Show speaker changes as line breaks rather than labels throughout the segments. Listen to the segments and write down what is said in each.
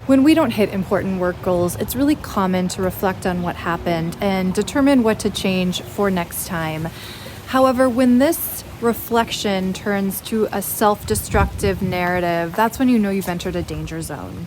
When we don't hit important work goals, it's really common to reflect on what happened and determine what to change for next time. However, when this reflection turns to a self-destructive narrative, that's when you know you've entered a danger zone.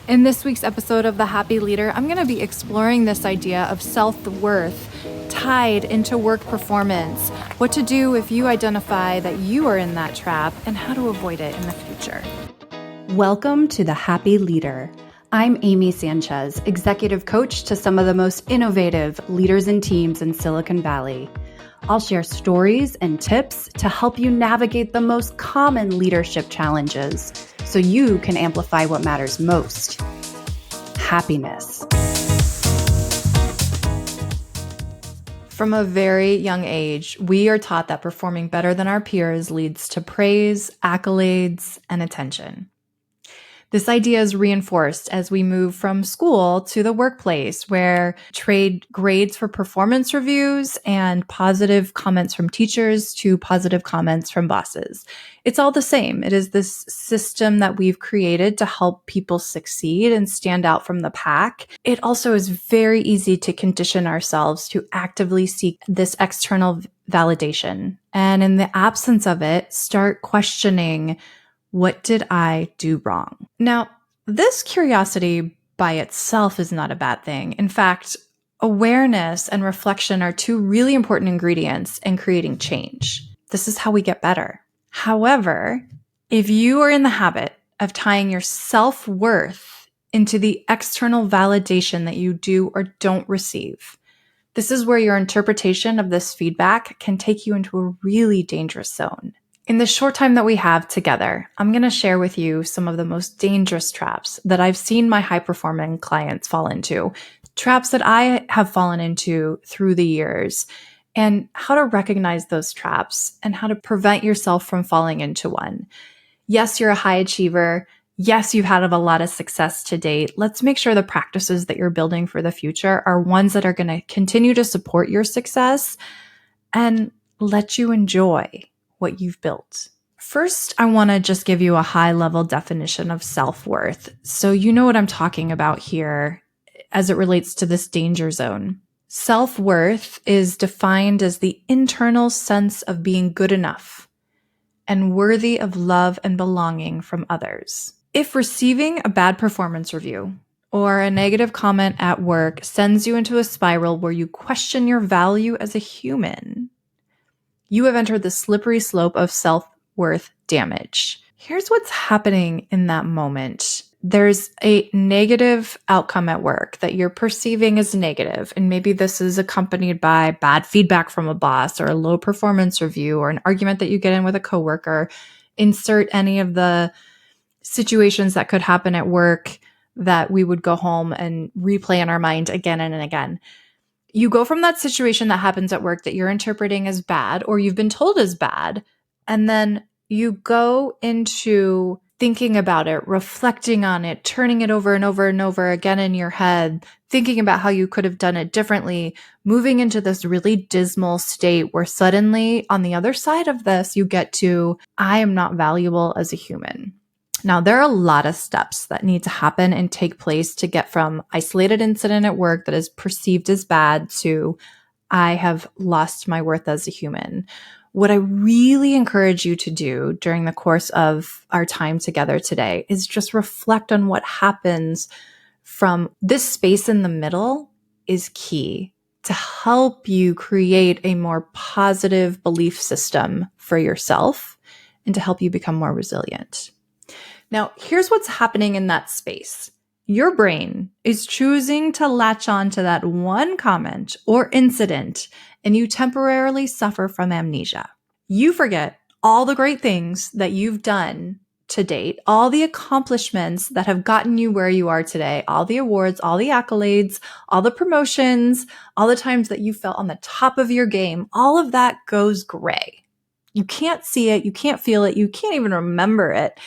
In this week's episode of The Happy Leader, I'm going to be exploring this idea of self-worth tied into work performance, what to do if you identify that you are in that trap, and how to avoid it in the future.
Welcome to The Happy Leader. I'm Amy Sanchez, executive coach to some of the most innovative leaders and teams in Silicon Valley. I'll share stories and tips to help you navigate the most common leadership challenges so you can amplify what matters most: happiness.
From a very young age, we are taught that performing better than our peers leads to praise, accolades, and attention. This idea is reinforced as we move from school to the workplace, where trade grades for performance reviews and positive comments from teachers to positive comments from bosses. It's all the same. It is this system that we've created to help people succeed and stand out from the pack. It also is very easy to condition ourselves to actively seek this external validation. And in the absence of it, start questioning, what did I do wrong? Now, this curiosity by itself is not a bad thing. In fact, awareness and reflection are two really important ingredients in creating change. This is how we get better. However, if you are in the habit of tying your self-worth into the external validation that you do or don't receive, this is where your interpretation of this feedback can take you into a really dangerous zone. In the short time that we have together, I'm going to share with you some of the most dangerous traps that I've seen my high-performing clients fall into, traps that I have fallen into through the years, and how to recognize those traps and how to prevent yourself from falling into one. Yes, you're a high achiever. Yes, you've had a lot of success to date. Let's make sure the practices that you're building for the future are ones that are going to continue to support your success and let you enjoy what you've built. First, I want to just give you a high-level definition of self-worth, so you know what I'm talking about here as it relates to this danger zone. Self-worth is defined as the internal sense of being good enough and worthy of love and belonging from others. If receiving a bad performance review or a negative comment at work sends you into a spiral where you question your value as a human, you have entered the slippery slope of self-worth damage. Here's what's happening in that moment. There's a negative outcome at work that you're perceiving as negative, and maybe this is accompanied by bad feedback from a boss or a low performance review or an argument that you get in with a coworker. Insert any of the situations that could happen at work that we would go home and replay in our mind again and again. You go from that situation that happens at work that you're interpreting as bad or you've been told is bad, and then you go into thinking about it, reflecting on it, turning it over and over and over again in your head, thinking about how you could have done it differently, moving into this really dismal state where suddenly on the other side of this, you get to, I am not valuable as a human. Now, there are a lot of steps that need to happen and take place to get from isolated incident at work that is perceived as bad to I have lost my worth as a human. What I really encourage you to do during the course of our time together today is just reflect on what happens from this space in the middle is key to help you create a more positive belief system for yourself and to help you become more resilient. Now, here's what's happening in that space. Your brain is choosing to latch on to that one comment or incident, and you temporarily suffer from amnesia. You forget all the great things that you've done to date, all the accomplishments that have gotten you where you are today, all the awards, all the accolades, all the promotions, all the times that you felt on the top of your game. All of that goes gray. You can't see it. You can't feel it. You can't even remember it.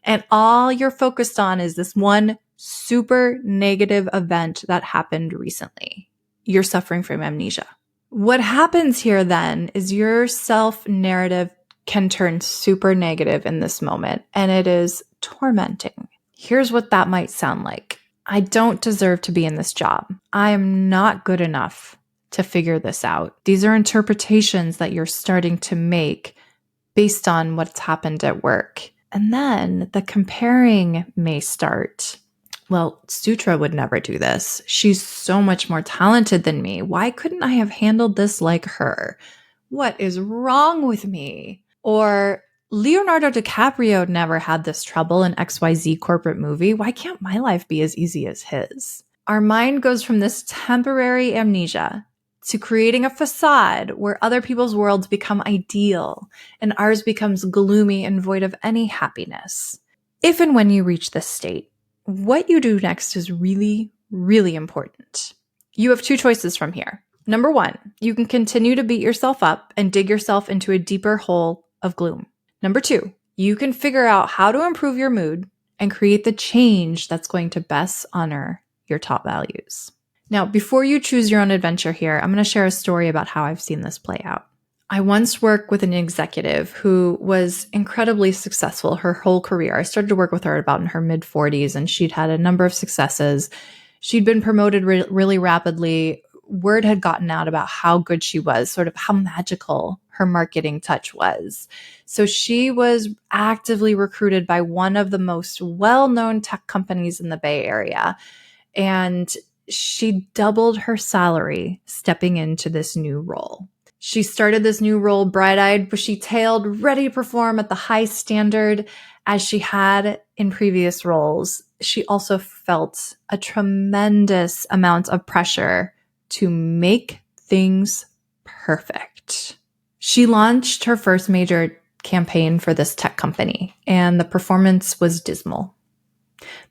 And all you're focused on is this one super negative event that happened recently. You're suffering from amnesia. What happens here then is your self-narrative can turn super negative in this moment, and it is tormenting. Here's what that might sound like. I don't deserve to be in this job. I am not good enough to figure this out. These are interpretations that you're starting to make based on what's happened at work. And then the comparing may start. Well, Sutra would never do this. She's so much more talented than me. Why couldn't I have handled this like her? What is wrong with me? Or Leonardo DiCaprio never had this trouble in XYZ corporate movie. Why can't my life be as easy as his? Our mind goes from this temporary amnesia to creating a facade where other people's worlds become ideal and ours becomes gloomy and void of any happiness. If and when you reach this state, what you do next is really, really important. You have two choices from here. Number one, you can continue to beat yourself up and dig yourself into a deeper hole of gloom. Number two, you can figure out how to improve your mood and create the change that's going to best honor your top values. Now, before you choose your own adventure here, I'm going to share a story about how I've seen this play out. I once worked with an executive who was incredibly successful her whole career. I started to work with her about in her mid-40s, and she'd had a number of successes. She'd been promoted really rapidly. Word had gotten out about how good she was, sort of how magical her marketing touch was. So she was actively recruited by one of the most well-known tech companies in the Bay Area. And she doubled her salary stepping into this new role. She started this new role bright-eyed, bushy-tailed, ready to perform at the high standard as she had in previous roles. She also felt a tremendous amount of pressure to make things perfect. She launched her first major campaign for this tech company, and the performance was dismal.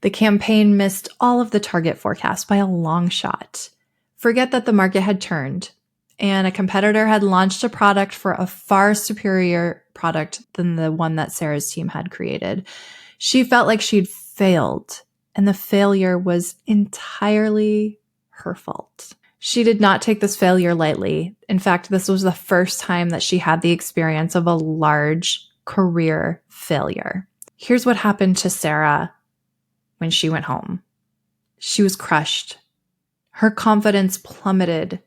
The campaign missed all of the target forecasts by a long shot. Forget that the market had turned, and a competitor had launched a product for a far superior product than the one that Sarah's team had created. She felt like she'd failed, and the failure was entirely her fault. She did not take this failure lightly. In fact, this was the first time that she had the experience of a large career failure. Here's what happened to Sarah when she went home. She was crushed. Her confidence plummeted.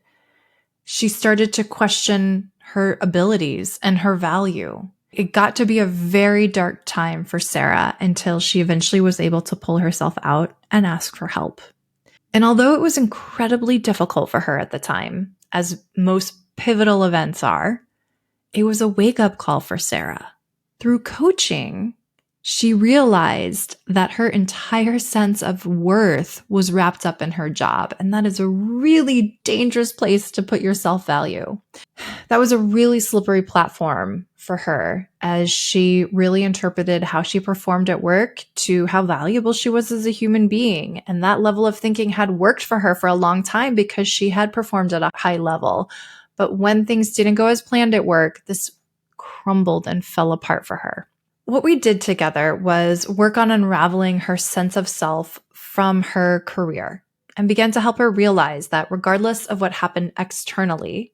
She started to question her abilities and her value. It got to be a very dark time for Sarah until she eventually was able to pull herself out and ask for help. And although it was incredibly difficult for her at the time, as most pivotal events are, it was a wake-up call for Sarah. Through coaching, she realized that her entire sense of worth was wrapped up in her job, and that is a really dangerous place to put your self-value. That was a really slippery platform for her as she really interpreted how she performed at work to how valuable she was as a human being. And that level of thinking had worked for her for a long time because she had performed at a high level. But when things didn't go as planned at work, this crumbled and fell apart for her. What we did together was work on unraveling her sense of self from her career and began to help her realize that regardless of what happened externally,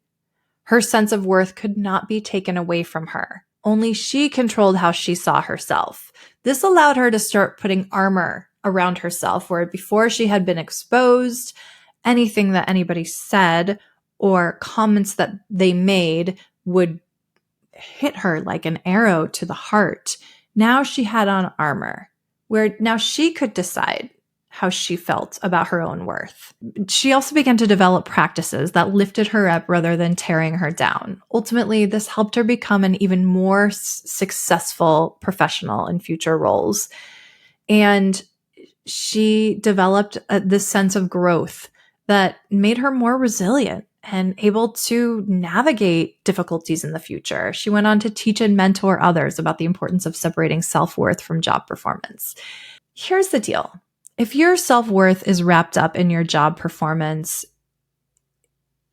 her sense of worth could not be taken away from her. Only she controlled how she saw herself. This allowed her to start putting armor around herself, where before she had been exposed, anything that anybody said or comments that they made would hit her like an arrow to the heart. Now she had on armor, where now she could decide how she felt about her own worth. She also began to develop practices that lifted her up rather than tearing her down. Ultimately, this helped her become an even more successful professional in future roles. And she developed this sense of growth that made her more resilient and able to navigate difficulties in the future. She went on to teach and mentor others about the importance of separating self-worth from job performance. Here's the deal. If your self-worth is wrapped up in your job performance,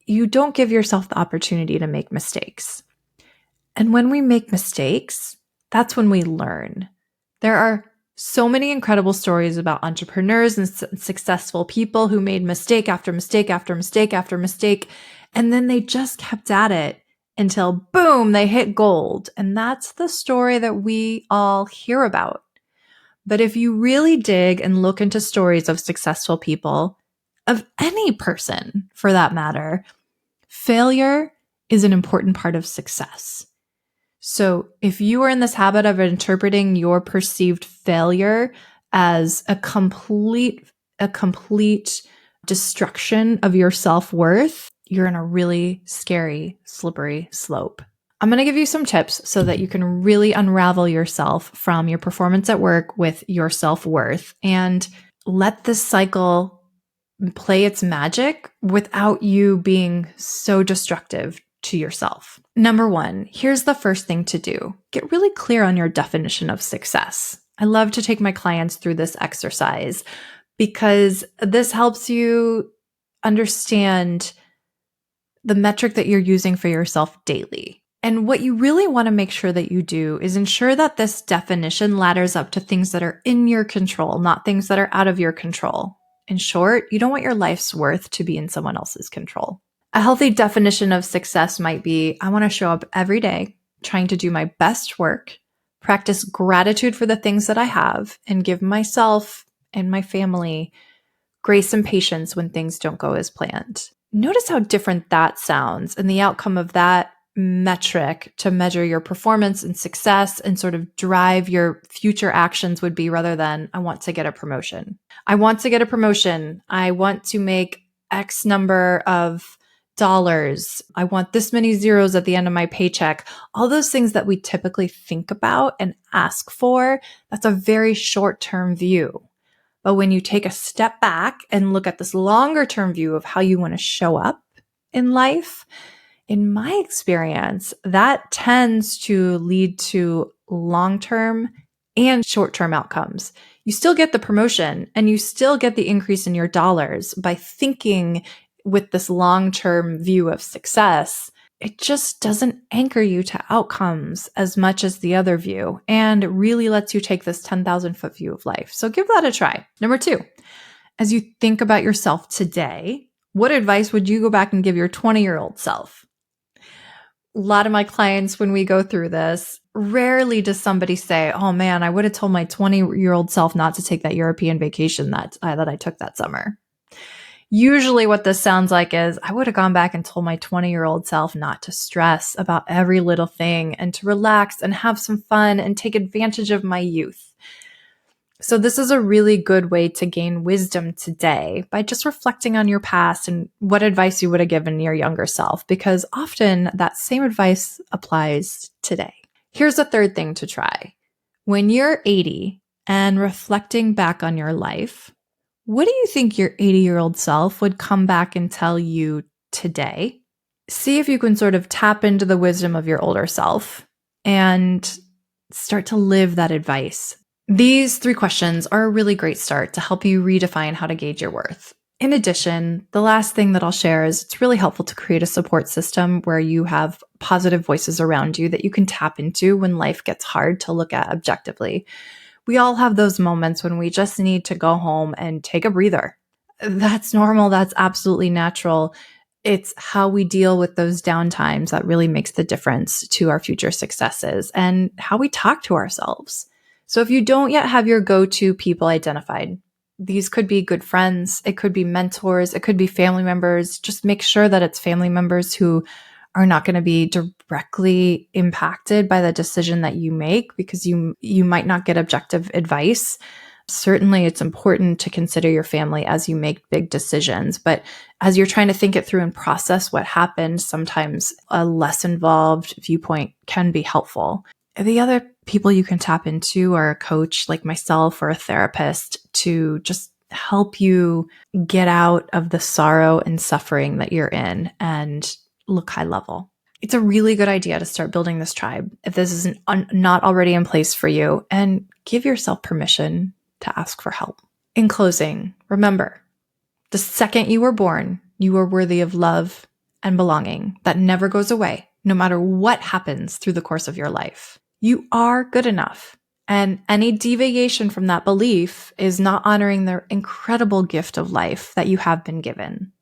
you don't give yourself the opportunity to make mistakes. And when we make mistakes, that's when we learn. There are so many incredible stories about entrepreneurs and successful people who made mistake after mistake after mistake after mistake, and then they just kept at it until boom, they hit gold. And that's the story that we all hear about. But if you really dig and look into stories of successful people, of any person for that matter, failure is an important part of success. So if you are in this habit of interpreting your perceived failure as a complete destruction of your self-worth, you're in a really scary, slippery slope. I'm going to give you some tips so that you can really unravel yourself from your performance at work with your self-worth and let this cycle play its magic without you being so destructive to yourself. Number one, here's the first thing to do. Get really clear on your definition of success. I love to take my clients through this exercise because this helps you understand the metric that you're using for yourself daily. And what you really want to make sure that you do is ensure that this definition ladders up to things that are in your control, not things that are out of your control. In short, you don't want your life's worth to be in someone else's control. A healthy definition of success might be, I want to show up every day, trying to do my best work, practice gratitude for the things that I have, and give myself and my family grace and patience when things don't go as planned. Notice how different that sounds and the outcome of that metric to measure your performance and success and sort of drive your future actions would be rather than, I want to get a promotion. I want to get a promotion. I want to make X number of dollars. I want this many zeros at the end of my paycheck. All those things that we typically think about and ask for, that's a very short-term view. But when you take a step back and look at this longer term view of how you want to show up in life, in my experience, that tends to lead to long-term and short-term outcomes. You still get the promotion and you still get the increase in your dollars by thinking with this long-term view of success. It just doesn't anchor you to outcomes as much as the other view and it really lets you take this 10,000-foot view of life. So give that a try. Number two, as you think about yourself today, what advice would you go back and give your 20-year-old self? A lot of my clients, when we go through this, rarely does somebody say, oh man, I would have told my 20-year-old self not to take that European vacation that I took that summer. Usually what this sounds like is I would have gone back and told my 20-year-old self not to stress about every little thing and to relax and have some fun and take advantage of my youth. So this is a really good way to gain wisdom today by just reflecting on your past and what advice you would have given your younger self, because often that same advice applies today. Here's a third thing to try. When you're 80 and reflecting back on your life, what do you think your 80-year-old self would come back and tell you today? See if you can sort of tap into the wisdom of your older self and start to live that advice. These 3 questions are a really great start to help you redefine how to gauge your worth. In addition, the last thing that I'll share is it's really helpful to create a support system where you have positive voices around you that you can tap into when life gets hard to look at objectively. We all have those moments when we just need to go home and take a breather. That's normal. That's absolutely natural. It's how we deal with those downtimes that really makes the difference to our future successes and how we talk to ourselves. So if you don't yet have your go-to people identified, these could be good friends, it could be mentors, it could be family members. Just make sure that it's family members who are not going to be directly impacted by the decision that you make because you might not get objective advice. Certainly, it's important to consider your family as you make big decisions. But as you're trying to think it through and process what happened, sometimes a less involved viewpoint can be helpful. The other people you can tap into are a coach like myself or a therapist to just help you get out of the sorrow and suffering that you're in and look high level. It's a really good idea to start building this tribe if this isn't not already in place for you, and give yourself permission to ask for help. In closing, remember, the second you were born, you were worthy of love and belonging that never goes away, no matter what happens through the course of your life. You are good enough, and any deviation from that belief is not honoring the incredible gift of life that you have been given.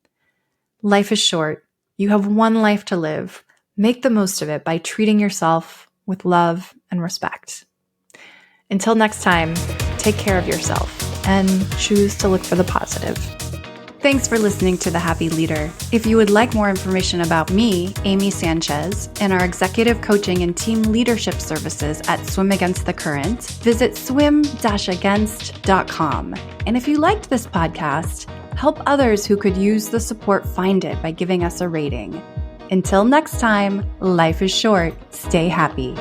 Life is short. You have one life to live. Make the most of it by treating yourself with love and respect. Until next time, take care of yourself and choose to look for the positive.
Thanks for listening to The Happy Leader. If you would like more information about me, Amy Sanchez, and our executive coaching and team leadership services at Swim Against the Current, visit swim-against.com. And if you liked this podcast, help others who could use the support find it by giving us a rating. Until next time, life is short. Stay happy.